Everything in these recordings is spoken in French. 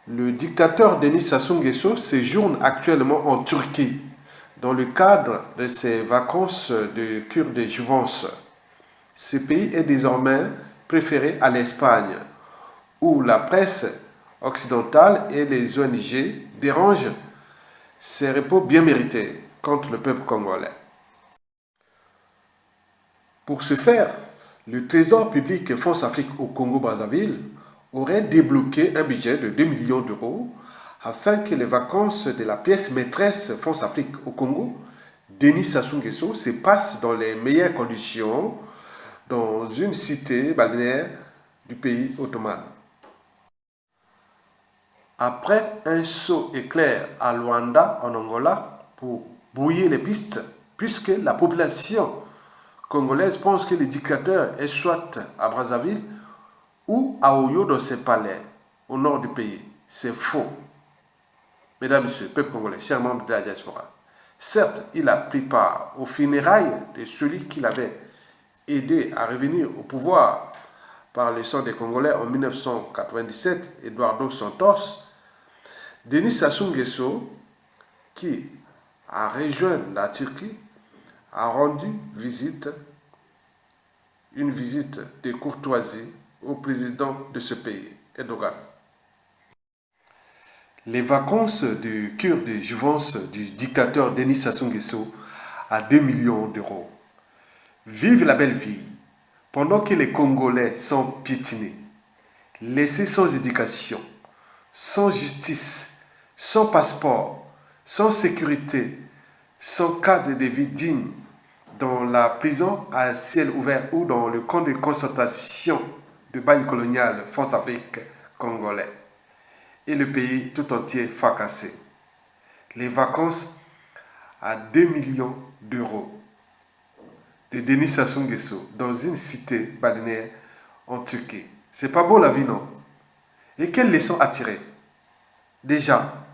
Le dictateur Denis Sassou Nguesso séjourne actuellement en Turquie dans le cadre de ses vacances de cure de jouvence. Ce pays est désormais préféré à l'Espagne, où la presse occidentale et les ONG dérangent ses repos bien mérités contre le peuple congolais. Pour ce faire, le Trésor public France Afrique au Congo-Brazzaville aurait débloqué un budget de 2 millions d'euros afin que les vacances de la pièce maîtresse France Afrique au Congo, Denis Sassou Nguesso, se passent dans les meilleures conditions dans une cité balnéaire du pays ottoman. Après un saut éclair à Luanda, en Angola, pour brouiller les pistes, puisque la population congolaise pense que le dictateur est soit à Brazzaville ou à Oyo dans ses palais, au nord du pays. C'est faux. Mesdames, Messieurs, peuple congolais, chers membres de la diaspora, certes, il a pris part aux funérailles de celui qui l'avait aidé à revenir au pouvoir par le sang des Congolais en 1997, Eduardo Santos. Denis Sassou Nguesso, qui a rejoint la Turquie, a rendu une visite de courtoisie au président de ce pays, Erdogan. Les vacances de cure de jouvence du dictateur Denis Sassou Nguesso à 2 millions d'euros. Vive la belle vie, pendant que les Congolais sont piétinés, laissés sans éducation, sans justice, sans passeport, sans sécurité, sans cadre de vie digne, dans la prison à ciel ouvert ou dans le camp de concentration de bagne coloniale France-Afrique congolais, et le pays tout entier fracassé. Les vacances à 2 millions d'euros de Denis Sassou Nguesso dans une cité balnéaire en Turquie. C'est pas beau la vie, non? Et quelles leçons à tirer? Déjà,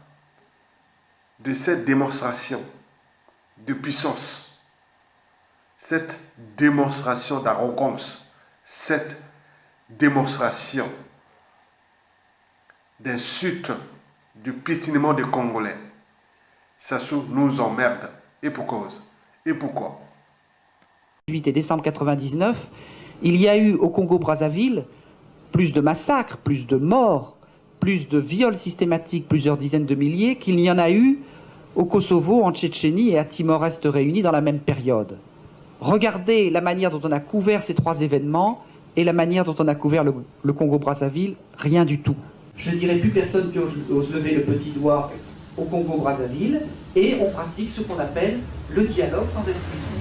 de cette démonstration de puissance, cette démonstration d'arrogance, cette démonstration d'insulte, du piétinement des Congolais. Sassou nous emmerde. Et pour cause. Et pourquoi? 8 et décembre 99, il y a eu au Congo-Brazzaville plus de massacres, plus de morts, plus de viols systématiques, plusieurs dizaines de milliers, qu'il n'y en a eu au Kosovo, en Tchétchénie et à Timor-Est réunis dans la même période. Regardez la manière dont on a couvert ces trois événements et la manière dont on a couvert le Congo-Brazzaville, rien du tout. Je dirais plus personne qui ose lever le petit doigt au Congo-Brazzaville, et on pratique ce qu'on appelle le dialogue sans exclusion.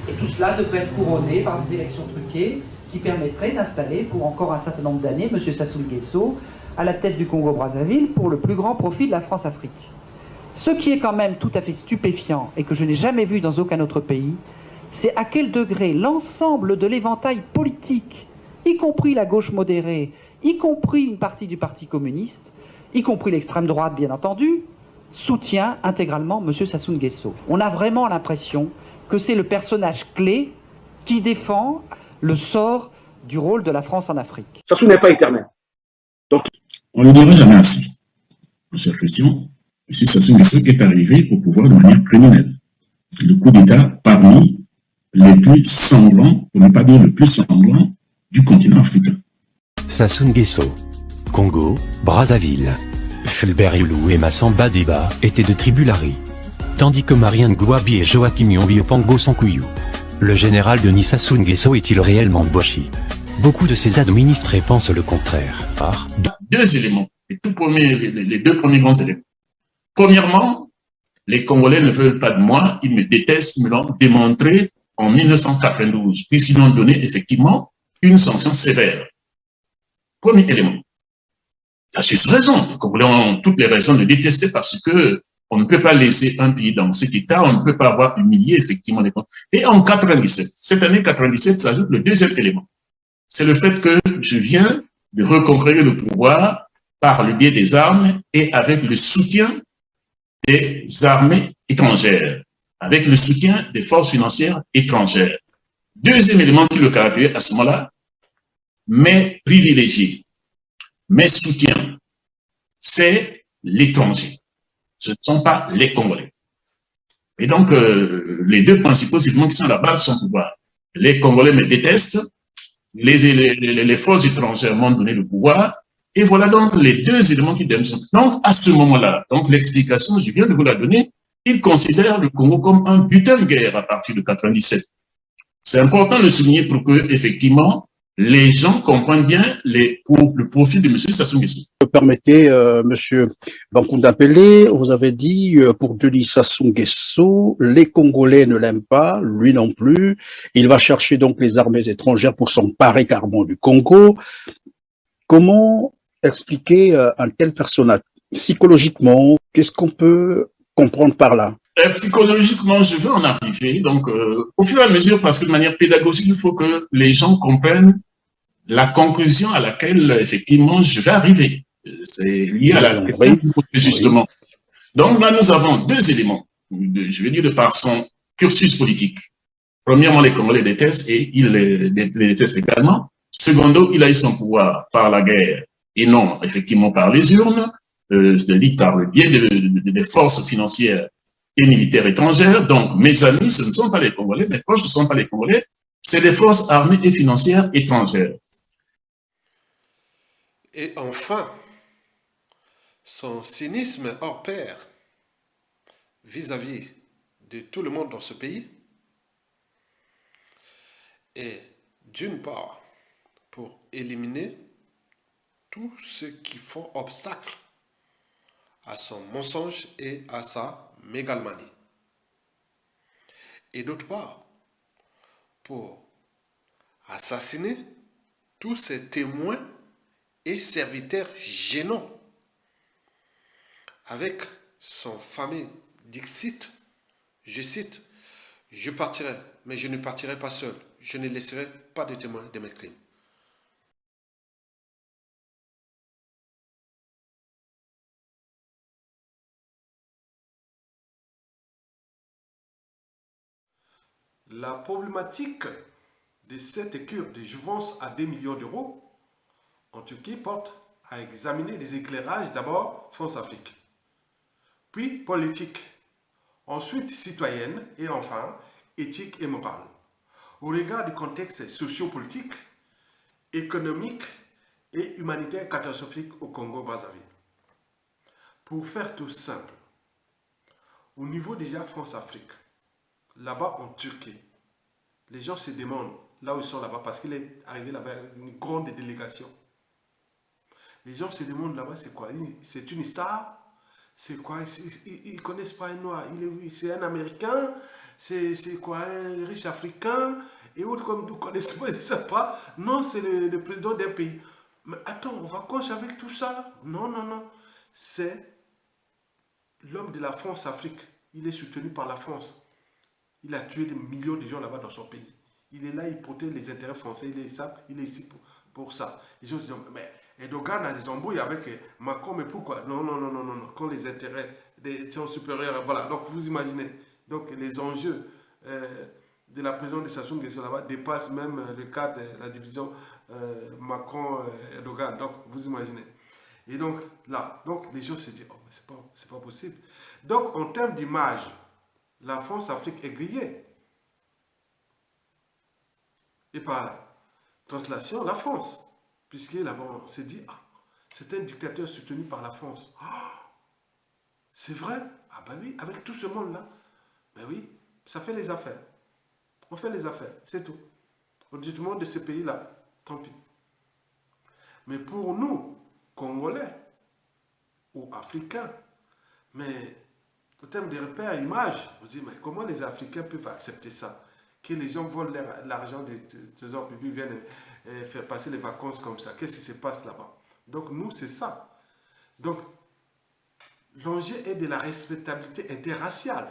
Et tout cela devrait être couronné par des élections truquées qui permettraient d'installer pour encore un certain nombre d'années M. Sassou Nguesso à la tête du Congo-Brazzaville pour le plus grand profit de la France-Afrique. Ce qui est quand même tout à fait stupéfiant et que je n'ai jamais vu dans aucun autre pays, c'est à quel degré l'ensemble de l'éventail politique, y compris la gauche modérée, y compris une partie du Parti communiste, y compris l'extrême droite bien entendu, soutient intégralement M. Sassou Nguesso. On a vraiment l'impression que c'est le personnage clé qui défend le sort du rôle de la France en Afrique. Sassou n'est pas éternel. Donc, on ne le dira jamais ainsi. Pour cette question, M. Sassou Nguesso est arrivé au pouvoir de manière criminelle. Le coup d'État parmi les plus sanglants, pour ne pas dire le plus sanglant, du continent africain. Sassou Nguesso, Congo, Brazzaville. Fulbert Youlou et Massamba Deba étaient de Tribulari. Tandis que Marien Ngouabi et Joachim Yombi-Opango sont Kouyou. Le général Denis Sassou Nguesso est-il réellement Boshi? Beaucoup de ses administrés pensent le contraire. Deux éléments, les deux premiers grands éléments. Premièrement, les Congolais ne veulent pas de moi, ils me détestent, ils me l'ont démontré en 1992, puisqu'ils m'ont donné effectivement une sanction sévère. Premier élément. À juste raison, les Congolais ont toutes les raisons de détester parce que on ne peut pas laisser un pays dans cet état, on ne peut pas avoir humilié effectivement les Congolais. Et en 97, cette année 97 s'ajoute le deuxième élément. C'est le fait que je viens de reconquérir le pouvoir par le biais des armes et avec le soutien des armées étrangères, avec le soutien des forces financières étrangères. Deuxième élément qui le caractérise à ce moment-là, mes privilégiés, mes soutiens, c'est l'étranger. Ce ne sont pas les Congolais. Et donc, les deux principaux éléments qui sont à la base sont pouvoir. Les Congolais me détestent, les forces étrangères m'ont donné le pouvoir, et voilà donc les deux éléments qui donnent. Donc, à ce moment-là, donc l'explication, je viens de vous la donner, ils considèrent le Congo comme un butin de guerre à partir de 97. C'est important de le souligner pour que, effectivement, les gens comprennent bien le profil de M. Sassou Nguesso. Vous permettez, Monsieur Bankunda Pélé, vous avez dit pour Denis Sassou Nguesso, les Congolais ne l'aiment pas, lui non plus. Il va chercher donc les armées étrangères pour s'emparer carrément du Congo. Comment expliquer un tel personnage psychologiquement? Qu'est-ce qu'on peut comprendre par là? Psychologiquement, je veux en arriver. Donc, au fur et à mesure, parce que de manière pédagogique, il faut que les gens comprennent la conclusion à laquelle, effectivement, je vais arriver. C'est lié à la justement. Donc, là, nous avons deux éléments, je vais dire de par son cursus politique. Premièrement, les Congolais détestent et il les déteste également. Secondo, il a eu son pouvoir par la guerre et non, effectivement, par les urnes, c'est-à-dire par le biais des forces financières et militaires étrangères. Donc, mes amis, ce ne sont pas les Congolais, mes proches ne sont pas les Congolais, c'est des forces armées et financières étrangères. Et enfin, son cynisme hors pair vis-à-vis de tout le monde dans ce pays est d'une part pour éliminer tous ceux qui font obstacle à son mensonge et à sa mégalomanie. Et d'autre part, pour assassiner tous ces témoins et serviteurs gênants avec son fameux dixit, je cite, « Je partirai, mais je ne partirai pas seul. Je ne laisserai pas de témoins de mes crimes. » La problématique de cette cure de jouvence à 2 millions d'euros en Turquie porte à examiner des éclairages d'abord France-Afrique, puis politique, ensuite citoyenne et enfin éthique et morale, au regard du contexte sociopolitique, économique et humanitaire catastrophique au Congo-Brazzaville. Pour faire tout simple, au niveau déjà France-Afrique, là-bas en Turquie, les gens se demandent, là où ils sont là-bas, parce qu'il est arrivé là-bas une grande délégation. Les gens se demandent là-bas, c'est quoi? C'est une star? C'est quoi? Ils ne connaissent pas un noir. C'est un Américain? C'est quoi? Un riche Africain? Et autres comme nous ne connaissons pas, ils ne savent pas. Non, c'est le président d'un pays. Mais attends, on va coucher avec tout ça? Non, non, non. C'est l'homme de la France-Afrique. Il est soutenu par la France. Il a tué des millions de gens là-bas dans son pays. Il est là, il protège les intérêts français. Il est ici pour ça. Les gens disent, mais Erdogan a des embrouilles avec Macron, mais pourquoi? Non, non, non, non, non, non. Quand les intérêts sont supérieurs, voilà. Donc vous imaginez. Donc les enjeux de la présence de Sassou Nguesso là-bas dépassent même le cadre de la division Macron-Erdogan. Donc vous imaginez. Et donc là, donc les gens se disent, oh, mais c'est pas possible. Donc en termes d'image, la France-Afrique est grillée. Et par la translation, la France. Puisque là-bas, on s'est dit, ah, c'est un dictateur soutenu par la France. Ah, c'est vrai? Ah ben oui, avec tout ce monde-là. Ben oui, ça fait les affaires. On fait les affaires, c'est tout. On dit tout le monde de ce pays-là, tant pis. Mais pour nous, Congolais ou Africains, mais au terme des repères, images, vous dites, mais comment les Africains peuvent accepter ça? Que les gens volent l'argent des trésors publics, viennent faire passer les vacances comme ça. Qu'est-ce qui se passe là-bas? Donc nous, c'est ça. Donc, l'enjeu est de la respectabilité interraciale.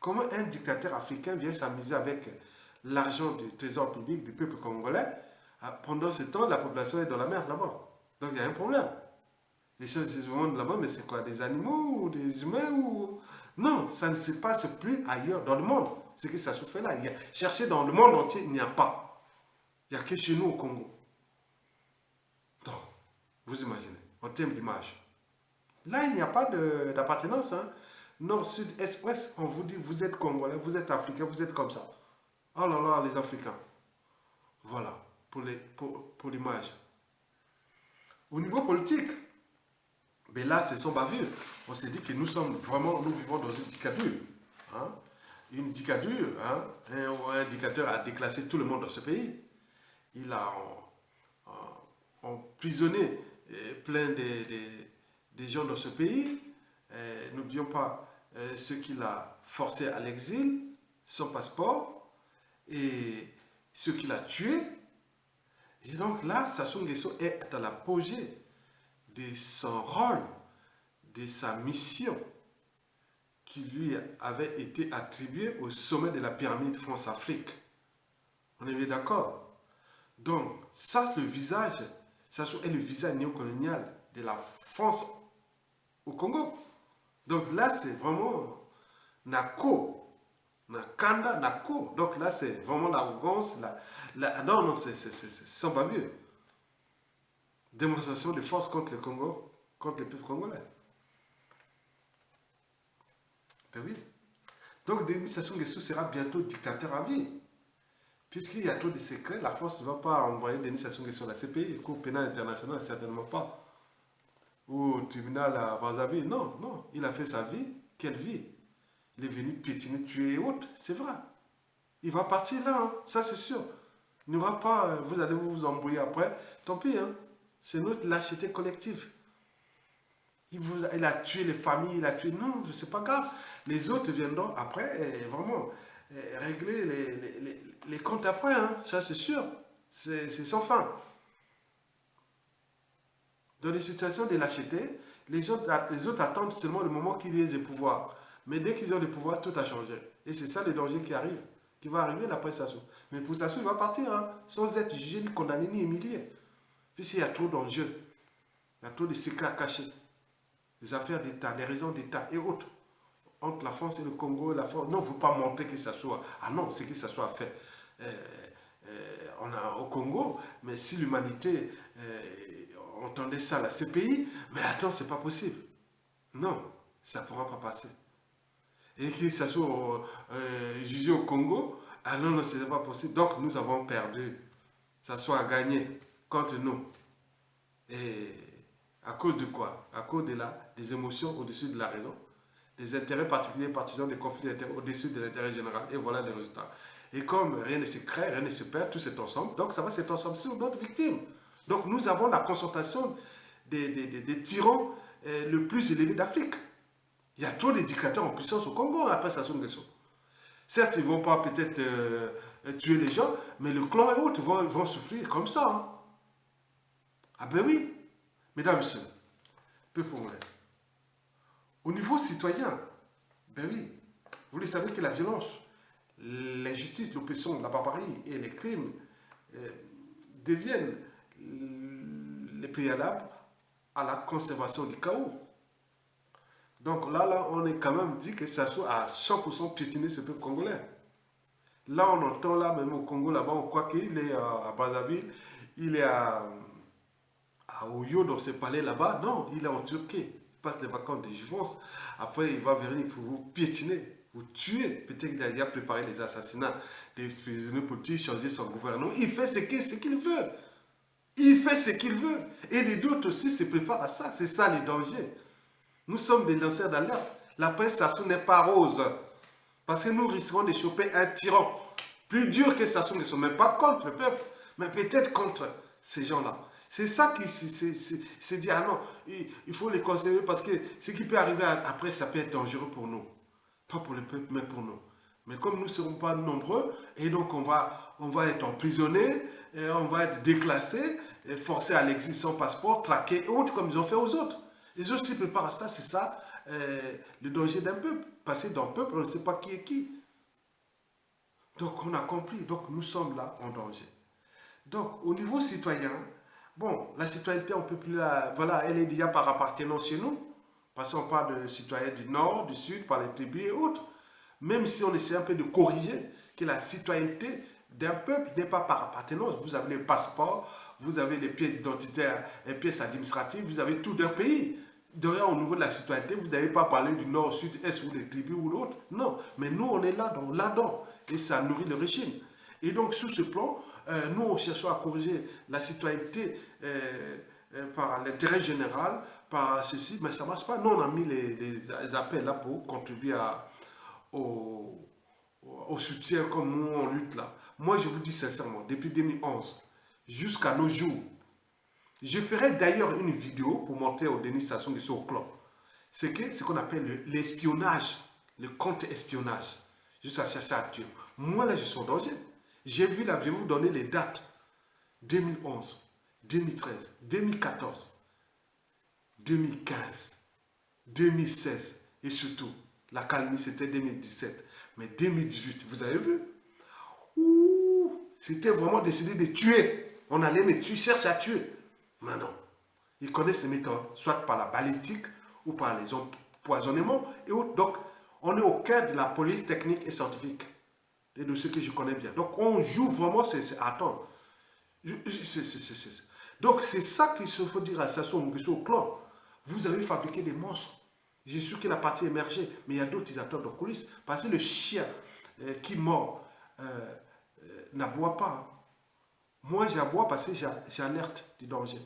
Comment un dictateur africain vient s'amuser avec l'argent du trésor public du peuple congolais? Pendant ce temps, la population est dans la merde là-bas. Donc il y a un problème. Les gens se demandent là-bas, mais c'est quoi? Des animaux ou des humains ou... Non, ça ne se passe plus ailleurs dans le monde. C'est que ça se fait là. Chercher dans le monde entier, il n'y a pas. Il n'y a que chez nous au Congo. Donc, vous imaginez. en termes d'image. Là, il n'y a pas d'appartenance. Hein. Nord, sud, est, ouest, on vous dit, vous êtes Congolais, vous êtes Africain, vous êtes comme ça. Oh là là, les Africains. Voilà, pour l'image. Au niveau politique, mais là, c'est son bavure. On s'est dit que nous vivons dans une dictature. Hein. Une dictature, hein, un dictateur a déclassé tout le monde dans ce pays. Il a emprisonné plein des gens dans ce pays. N'oublions pas ceux qu'il a forcés à l'exil, sans passeport, et ceux qu'il a tués. Et donc là, Sassou Nguesso est à l'apogée de son rôle, de sa mission qui lui avait été attribuée au sommet de la pyramide France-Afrique. On est bien d'accord? Donc, ça, le visage, Sassou est le visage néocolonial de la France au Congo. Donc là, c'est vraiment Nako. Nakanda, Nako. Donc là, c'est vraiment l'arrogance. Non, c'est sans bavure. Démonstration de force contre le Congo, contre le peuple congolais. Ben oui. Donc Denis Sassou Nguesso sera bientôt dictateur à vie. Puisqu'il y a trop de secrets, la France ne va pas envoyer Denis Sassou Nguesso à la CPI, au Cour pénale internationale, certainement pas. Ou au tribunal à Brazzaville. Non, non. Il a fait sa vie. Quelle vie? Il est venu piétiner, tuer et autres. C'est vrai. Il va partir là, hein. Ça c'est sûr. Il n'y aura pas, vous allez vous embrouiller après. Tant pis, hein. C'est notre lâcheté collective. Il a tué les familles, il a tué... Non, c'est pas grave. Les autres viendront après vraiment régler les comptes après. Hein. Ça, c'est sûr. C'est sans fin. Dans les situations de lâcheté, les autres attendent seulement le moment qu'ils aient des pouvoirs. Mais dès qu'ils ont des pouvoirs, tout a changé. Et c'est ça le danger qui va arriver après Sassou. Mais pour Sassou, il va partir, hein, sans être jugé, ni condamné, ni humilié. Puisqu'il y a trop d'enjeux. Il y a trop de secrets à cacher. Les affaires d'État, les raisons d'État et autres. Entre la France et le Congo, la France. Non, il ne faut pas montrer que ça soit... Ah non, c'est que ça soit fait au Congo. Mais si l'humanité entendait ça à la CPI, mais attends, c'est pas possible. Non, ça ne pourra pas passer. Et que ça soit jugé au Congo, ah non, non, ce n'est pas possible. Donc nous avons perdu. Ça soit gagné contre nous. Et à cause de quoi? À cause des émotions au-dessus de la raison, des intérêts particuliers, partisans, des conflits d'intérêts au-dessus de l'intérêt général. Et voilà les résultats. Et comme rien ne se crée, rien ne se perd, tout c'est ensemble. Donc ça va s'être ensemble sur d'autres victimes. Donc nous avons la concentration des tyrans le plus élevé d'Afrique. Il y a trop de dictateurs en puissance au Congo après Sassou Nguesso. Certes, ils ne vont pas peut-être tuer les gens, mais le clan et autres vont souffrir comme ça. Hein. Ah ben oui. Mesdames, Messieurs, peu pour moi. Au niveau citoyen, ben oui, vous le savez que la violence, l'injustice, l'oppression, la barbarie et les crimes deviennent les préalables à la conservation du chaos. Donc là, on est quand même dit que ça soit à 100% piétiner ce peuple congolais. Là, on entend là, même au Congo, là-bas, on croit qu'il est à Brazzaville, il est à Oyo, dans ce palais là-bas. Non, il est en Turquie. Il passe les vacances de jouvence. Après, il va venir pour vous piétiner, vous tuer. Peut-être qu'il a préparé les assassinats des prisonniers politiques, changer son gouvernement. Il fait ce qu'il veut. Il fait ce qu'il veut. Et les autres aussi se préparent à ça. C'est ça les dangers. Nous sommes des lanceurs d'alerte. La presse Sassou n'est pas rose. Parce que nous risquons de choper un tyran. Plus dur que Sassou Nguesso. Mais pas contre le peuple. Mais peut-être contre ces gens-là. C'est ça qui se dit, ah non, il faut les conserver parce que ce qui peut arriver après, ça peut être dangereux pour nous. Pas pour le peuple, mais pour nous. Mais comme nous ne serons pas nombreux, et donc on va être emprisonnés, et on va être déclassés, et forcés à l'exil sans passeport, traqués, et autres comme ils ont fait aux autres. Les autres s'y préparent à ça, c'est ça le danger d'un peuple. Passer d'un peuple, on ne sait pas qui est qui. Donc on a compris, donc nous sommes là en danger. Donc au niveau citoyen, bon, la citoyenneté, on peut plus voilà, elle est déjà par appartenance chez nous. Parce qu'on parle de citoyens du nord, du sud, par les tribus et autres. Même si on essaie un peu de corriger que la citoyenneté d'un peuple n'est pas par appartenance. Vous avez les passeports, vous avez les pièces identitaires, les pièces administratives, vous avez tout d'un pays. D'ailleurs, au niveau de la citoyenneté, vous n'avez pas parlé du nord, sud, est ou des tribus ou l'autre. Non, mais nous, on est là-dedans. Et ça nourrit le régime. Et donc, sur ce plan, nous, on cherche à corriger la citoyenneté par l'intérêt général, par ceci, mais ça ne marche pas. Nous, on a mis les appels là pour contribuer au soutien comme nous, on lutte là. Moi, je vous dis sincèrement, depuis 2011 jusqu'à nos jours, je ferai d'ailleurs une vidéo pour montrer au Denis Sassou Nguesso au club. C'est ce qu'on appelle l'espionnage, le contre-espionnage. Juste à chercher à tuer. Moi, là, je suis en danger. J'ai vu là, je vais vous donner les dates. 2011, 2013, 2014, 2015, 2016 et surtout, la calmie, c'était 2017. Mais 2018, vous avez vu? C'était vraiment décidé de tuer. On allait me tuer, cherche à tuer. Mais non. Ils connaissent les méthodes, soit par la balistique ou par les empoisonnements et autres. Donc, on est au cœur de la police technique et scientifique. Des dossiers que je connais bien. Donc, on joue vraiment, attends. Donc, c'est ça qu'il faut dire à Sassou Nguesso au clan. Vous avez fabriqué des monstres. J'ai su que la partie émergée, mais il y a d'autres qui attendent en coulisses. Parce que le chien qui mord n'aboie pas. Hein. Moi, j'aboie parce que j'alerte du danger.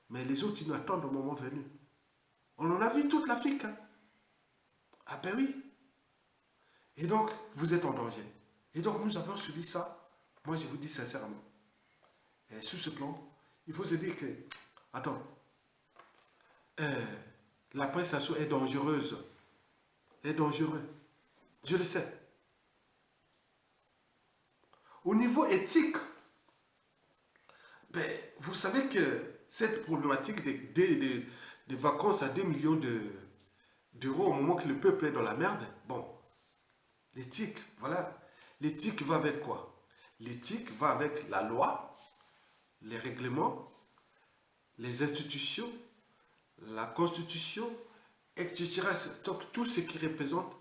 Mais les autres, ils nous attendent au moment venu. On en a vu toute l'Afrique. Hein. Ah ben oui. Et donc, vous êtes en danger. Et donc, nous avons subi ça. Moi, je vous dis sincèrement. Et sur ce plan, il faut se dire que, attends, la presse est dangereuse. Elle est dangereuse. Je le sais. Au niveau éthique, ben, vous savez que cette problématique des vacances à 2 millions d'euros au moment que le peuple est dans la merde, bon, l'éthique, voilà. L'éthique va avec quoi? L'éthique va avec la loi, les règlements, les institutions, la constitution, etc. Donc, tout ce qui représente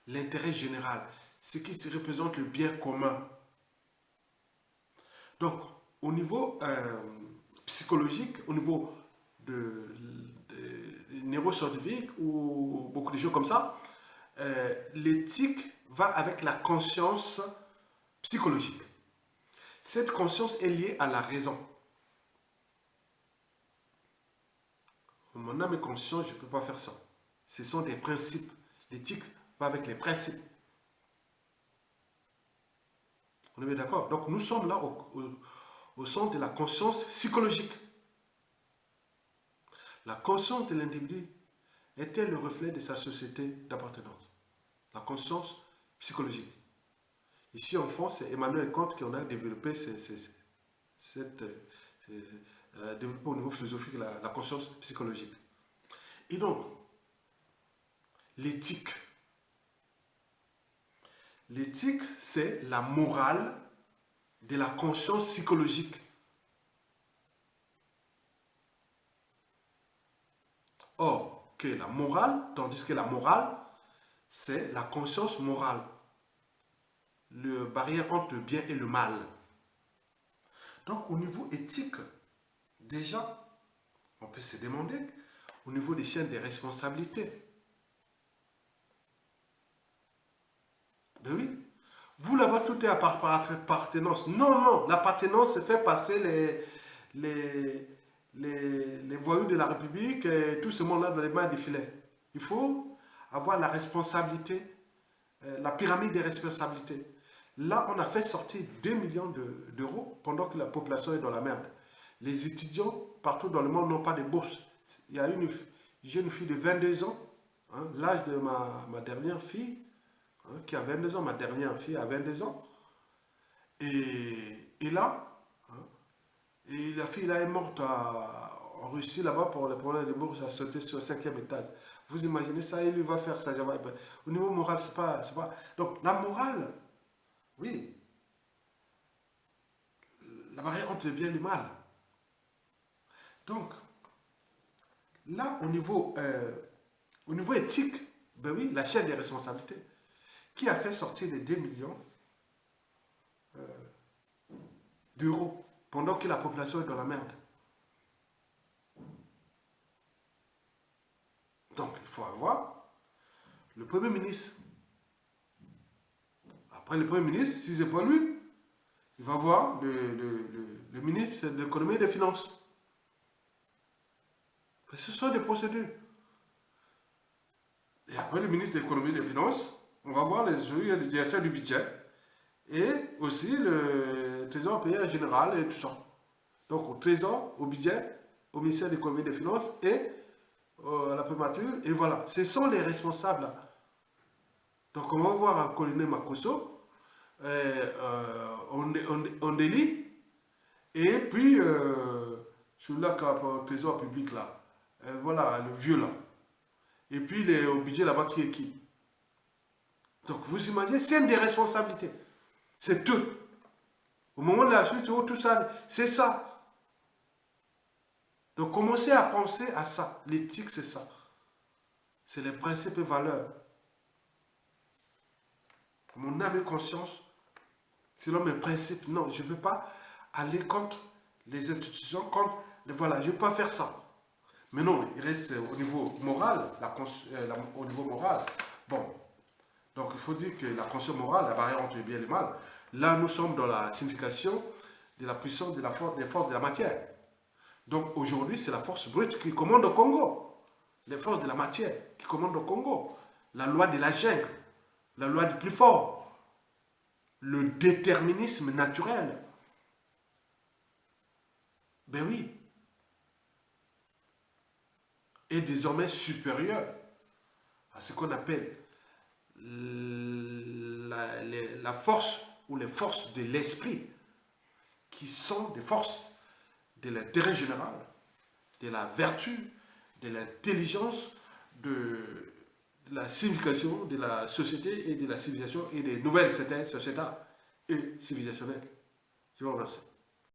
l'intérêt général, ce qui représente le bien commun. Donc, au niveau psychologique, au niveau de neuroscientifique ou beaucoup de choses comme ça, l'éthique va avec la conscience psychologique. Cette conscience est liée à la raison. Mon âme est consciente, je ne peux pas faire ça. Ce sont des principes. L'éthique va avec les principes. On est bien d'accord? Donc nous sommes là au centre de la conscience psychologique. La conscience de l'individu est-elle le reflet de sa société d'appartenance? La conscience psychologique. Ici en France, c'est Emmanuel Kant qui en a développé développé au niveau philosophique la conscience psychologique. Et donc, l'éthique. L'éthique, c'est la morale de la conscience psychologique. Or, que la morale, tandis que la morale, c'est la conscience morale. Le barrière entre le bien et le mal. Donc, au niveau éthique, déjà, on peut se demander, au niveau des chaînes des responsabilités. Ben oui. Vous là-bas, tout est par appartenance. Non, non, l'appartenance, c'est fait passer les voyous de la République et tout ce monde-là dans les mains des filets. Il faut avoir la responsabilité, la pyramide des responsabilités. Là, on a fait sortir 2 millions d'euros pendant que la population est dans la merde. Les étudiants, partout dans le monde, n'ont pas de bourse. Il y a une jeune fille de 22 ans, hein, l'âge de ma dernière fille, hein, qui a 22 ans, ma dernière fille a 22 ans. Et là, hein, et la fille là est morte en Russie, là-bas, pour le problème de bourse, elle a sauté sur le 5e étage. Vous imaginez ça, il lui va faire ça. Au niveau moral, c'est pas... Donc, la morale, oui, la barrière entre le bien et le mal. Donc, là, au niveau éthique, ben oui, la chaîne des responsabilités, qui a fait sortir les 2 millions d'euros pendant que la population est dans la merde. Donc, il faut avoir le Premier ministre. Après le Premier ministre, si ce n'est pas lui, il va voir le ministre de l'économie et des finances. Ce sont des procédures. Et après le ministre de l'économie et des finances, on va voir le directeur du budget et aussi le trésor payé général et tout ça. Donc au trésor, au budget, au ministère de l'économie et des finances et à la primature. Et voilà, ce sont les responsables. Donc on va voir un colonel Makosso, on délit, et puis celui-là qui a au trésor public là, voilà, le vieux là. Et puis au budget là-bas qui est qui. Donc vous imaginez, c'est une des responsabilités. C'est eux. Au moment de la suite, tout ça, c'est ça. Donc commencez à penser à ça. L'éthique, c'est ça. C'est les principes et valeurs. Mon âme et conscience, selon mes principes, non, je ne peux pas aller contre les institutions, contre, voilà, je ne peux pas faire ça. Mais non, il reste au niveau moral, au niveau moral. Bon, donc il faut dire que la conscience morale, la barrière entre le bien et le mal, là nous sommes dans la signification de la puissance de la force, des forces de la matière. Donc aujourd'hui, c'est la force brute qui commande au Congo. Les forces de la matière qui commandent au Congo. La loi de la jungle, la loi du plus fort, le déterminisme naturel. Ben oui. Est désormais supérieur à ce qu'on appelle la force ou les forces de l'esprit, qui sont des forces de l'intérêt général, de la vertu, de l'intelligence, de la signification de la société et de la civilisation et des nouvelles sociétés et civilisationnelles. Je vous remercie.